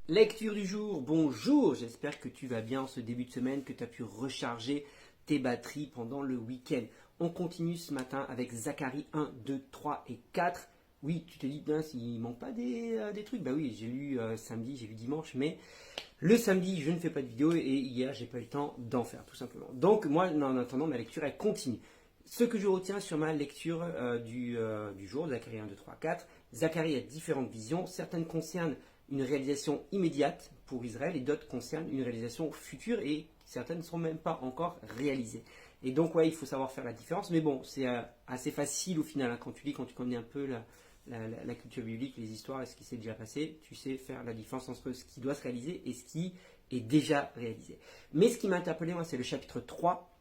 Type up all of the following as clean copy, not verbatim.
Lecture du jour, bonjour, j'espère que tu vas bien en ce début de semaine, que tu as pu recharger tes batteries pendant le week-end. On continue ce matin avec Zacharie 1, 2, 3 et 4. Oui, tu te dis, il ne manque pas des trucs. Bah oui, j'ai lu samedi, j'ai lu dimanche, mais le samedi, je ne fais pas de vidéo et hier, j'ai pas eu le temps d'en faire, tout simplement. Donc, moi, en attendant, ma lecture, elle continue. Ce que je retiens sur ma lecture du jour, Zacharie 1, 2, 3, 4, Zacharie a différentes visions. Certaines concernent une réalisation immédiate pour Israël et d'autres concernent une réalisation future et certaines ne sont même pas encore réalisées. Et donc, ouais, il faut savoir faire la différence. Mais bon, c'est assez facile au final hein, quand tu lis, quand tu connais un peu la culture biblique, les histoires et ce qui s'est déjà passé, tu sais faire la différence entre ce qui doit se réaliser et ce qui est déjà réalisé. Mais ce qui m'a interpellé, moi, c'est le chapitre 3.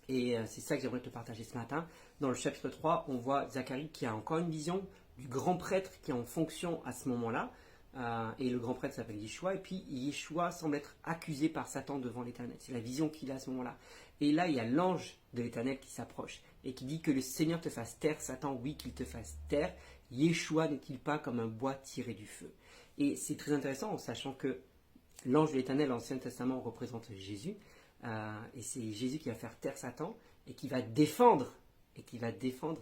Et c'est ça que j'aimerais te partager ce matin. Dans le chapitre 3, on voit Zacharie qui a encore une vision du grand prêtre qui est en fonction à ce moment-là. Et le grand prêtre s'appelle Yeshua. Et puis Yeshua semble être accusé par Satan devant l'Éternel. C'est la vision qu'il a à ce moment-là. Et là, il y a l'ange de l'Éternel qui s'approche et qui dit que le Seigneur te fasse taire. Satan, oui, qu'il te fasse taire. Yeshua n'est-il pas comme un bois tiré du feu? Et c'est très intéressant en sachant que l'ange de l'Éternel, l'Ancien Testament, représente Jésus. Et c'est Jésus qui va faire taire Satan et qui va défendre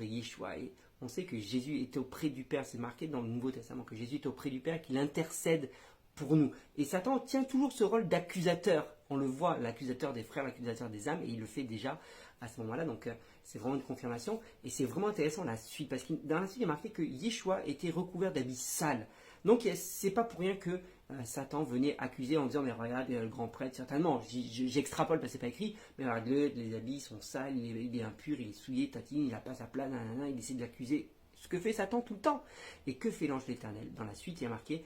Yeshua. Et on sait que Jésus était auprès du Père, c'est marqué dans le Nouveau Testament que Jésus est auprès du Père et qu'il intercède pour nous. Et Satan tient toujours ce rôle d'accusateur. On le voit, l'accusateur des frères, l'accusateur des âmes, et il le fait déjà à ce moment-là. Donc c'est vraiment une confirmation. Et c'est vraiment intéressant la suite, parce que dans la suite, il est marqué que Yeshua était recouvert d'habits sales. Donc c'est pas pour rien que Satan venait accuser en disant mais regarde le grand prêtre, certainement, j'extrapole parce que c'est pas écrit, mais regarde les habits sont sales, il est impur, il est souillé, tatine, il a pas sa place, nanana, il essaie de l'accuser. Ce que fait Satan tout le temps. Et que fait l'ange de l'Éternel? Dans la suite, il y a marqué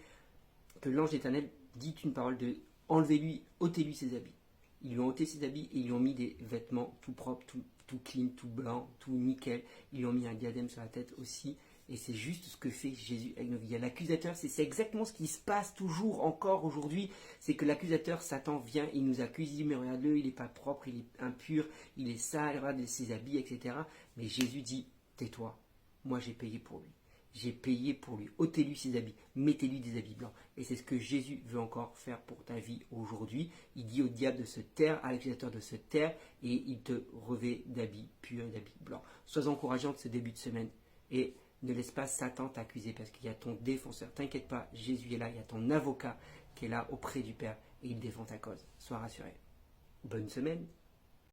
que l'ange de l'Éternel dit une parole de enlevez-lui, ôtez-lui ses habits. Ils lui ont ôté ses habits et ils lui ont mis des vêtements tout propres, tout clean, tout blanc, tout nickel. Ils lui ont mis un diadème sur la tête aussi. Et c'est juste ce que fait Jésus avec nos vies. L'accusateur, c'est exactement ce qui se passe toujours encore aujourd'hui. C'est que l'accusateur, Satan, vient, il nous accuse, il dit mais regarde-le, il n'est pas propre, il est impur, il est sale, regarde ses habits, etc. Mais Jésus dit, tais-toi, moi j'ai payé pour lui. J'ai payé pour lui. Ôtez-lui ses habits, mettez-lui des habits blancs. Et c'est ce que Jésus veut encore faire pour ta vie aujourd'hui. Il dit au diable de se taire, à l'accusateur de se taire, et il te revêt d'habits purs, d'habits blancs. Sois encourageant de ce début de semaine. Et ne laisse pas Satan t'accuser parce qu'il y a ton défenseur. T'inquiète pas, Jésus est là, il y a ton avocat qui est là auprès du Père et il défend ta cause. Sois rassuré. Bonne semaine.